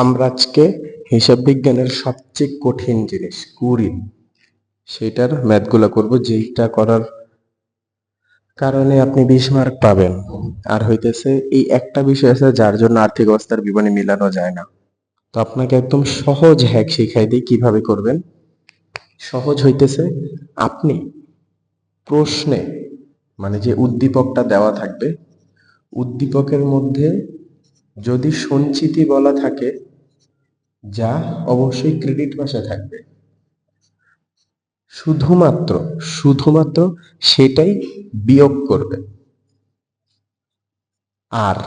আমরা আজকে হিসাব বিজ্ঞানের সবচেয়ে কঠিন জিনিস কুড়ি সেটার ম্যাথগুলো করব, যেইটা করার কারণে আপনি 20 মার্ক পাবেন। আর হইতেছে এই একটা বিষয় আছে যার জন্য আর্থিক অবস্থার বিবরণী মিলানো যায় না। তো আপনাকে একদম সহজ হ্যাক শিখাই দিই কিভাবে করবেন। সহজ হইতেছে, আপনি প্রশ্নে মানে যে উদ্দীপকটা দেওয়া থাকবে, উদ্দীপকের মধ্যে যদি সঞ্চিতি বলা থাকে, যা অবশ্যই ক্রেডিট মাসে থাকবে, শুধুমাত্র শুধুমাত্র সেটাই বিয়োগ করবে। আর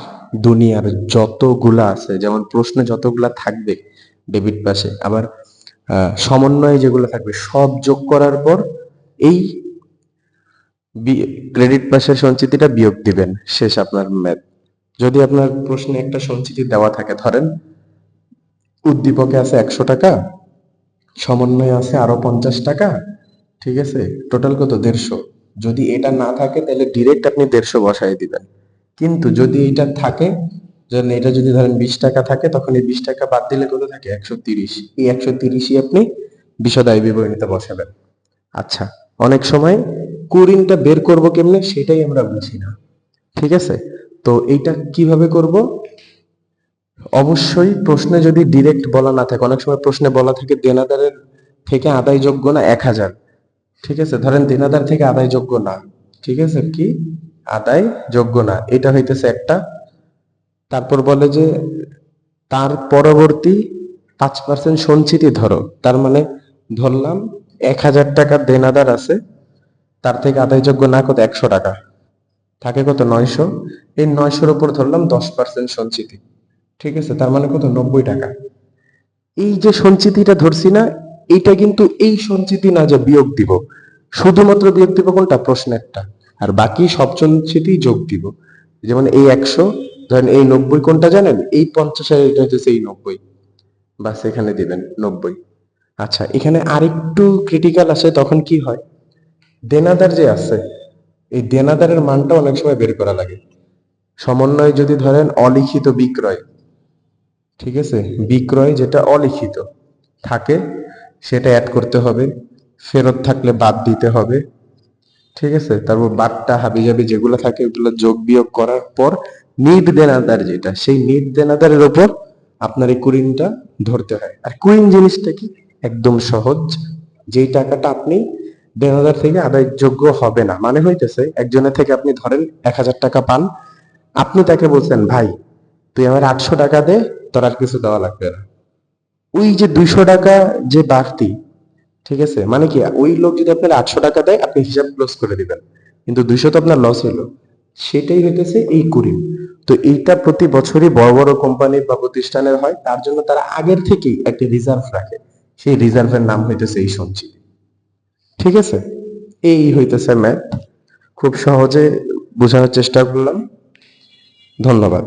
দুনিয়ার যতগুলা আছে, যেমন প্রশ্নে যতগুলা থাকবে ডেবিট পাশে, আবার সমন্বয়ে যেগুলো থাকবে সব যোগ করার পর এই ক্রেডিট পাশের সঞ্চিতিটা বিয়োগ দিবেন, শেষ আপনার ম্যাথ। যদি আপনার প্রশ্নে একটা সঞ্চিতি দেওয়া থাকে, ধরেন উদ্দীপকে আছে 100 টাকা, সমন্বয়ে আছে আরো 50 টাকা, ঠিক আছে, টোটাল কত 150। যদি এটা না থাকে তাহলে ডিরেক্ট আপনি 150 বসাই দিবেন। কিন্তু যদি এটা থাকে, যেন এটা যদি ধরেন 20 টাকা থাকে, তখন এই 20 টাকা বাদ দিলে কত থাকে 130। এই 130ই আপনি বিশদ আয় বিবরণীতে বসাবেন। আচ্ছা, অনেক সময় কুড়িনটা বের করব কেমনে সেটাই আমরা বুঝি না, ঠিক আছে। তো এইটা কিভাবে করব, অবশ্যই প্রশ্নে যদি ডিরেক্ট বলা না থাকে, অনেক সময় প্রশ্নে বলা থাকে দেনাদারের থেকে আদায়যোগ্য না 1000, ঠিক আছে, ধরেন দেনাদার থেকে আদায়যোগ্য না, ঠিক আছে, কি আদায়যোগ্য না, এটা হইতেছে একটা। তারপর বলে যে তার পরবর্তী 5% সঞ্চিতি ধরো, তার মানে ধরলাম 1000 টাকার দেনাদার আছে, তার থেকে আদায়যোগ্য না কত 100 টাকা, থাকে কত 900। এই 900-র উপর ধরলাম 10% সঞ্চিতি, ঠিক আছে, তার মানে কত 90 টাকা। এই যে সঞ্চিতিটা ধরছি না, এটা কিন্তু এই সঞ্চিতি না যে বিয়োগ দিব, শুধুমাত্র বিয়োগ দিব কোনটা প্রশ্নেরটা, আর বাকি সব সঞ্চিতি যোগ দিব। যেমন এই 100, ধরেন এই 90 কোনটা জানেন, এই 50 আর এটা হচ্ছে এই 90, বাস এখানে দিবেন 90। আচ্ছা, এখানে আরেকটু ক্রিটিক্যাল আসে, তখন কি হয়, দেনাদার যে আছে, এই দেনাদারের মানটা অনেক সময় বের করা লাগে। সমন্বয় যদি ধরেন অলিখিত বিক্রয়, ঠিক আছে, বিক্রয় যেটা অলিখিত থাকে সেটা অ্যাড করতে হবে, ফেরত থাকলে বাদ দিতে হবে, ঠিক আছে, তারপর বাদটা হাবিজাবি যেগুলো থাকে ওগুলো যোগ বিয়োগ করার পর নিট দেনাদার যেটা, সেই নিট দেনাদারের উপর আপনার এই কুইনটা ধরতে হয়। আর কুইন জিনিসটা কি, একদম সহজ, যেই টাকাটা আপনি দেনাদার থেকে আদায়যোগ্য হবে না, মানে হইতেছে একজনের থেকে আপনি ধরেন 1000 টাকা পান, আপনি তাকে বলছেন ভাই তুই আমার 800 টাকা দে, তোর আর কিছু দেওয়া লাগবে না। ওই যে 200 টাকা যে বাড়তি, ঠিক আছে, মানে কি ওই লোক যদি আপনার 800 টাকা দেয় আপনি হিসাব ক্লোজ করে দিবেন, কিন্তু 200 তো আপনার লস হলো। সেটাই হইতেছে এই কুড়ি। তো এইটা প্রতি বছরই বড় বড় কোম্পানি বা প্রতিষ্ঠানের হয়, তার জন্য তারা আগের থেকেই একটা রিজার্ভ রাখে, সেই রিজার্ভের নাম হইতেছে এই সঞ্চিতি, ঠিক আছে। এই হইতেছে ম্যাথ, খুব সহজে বোঝানোর চেষ্টা করলাম। ধন্যবাদ।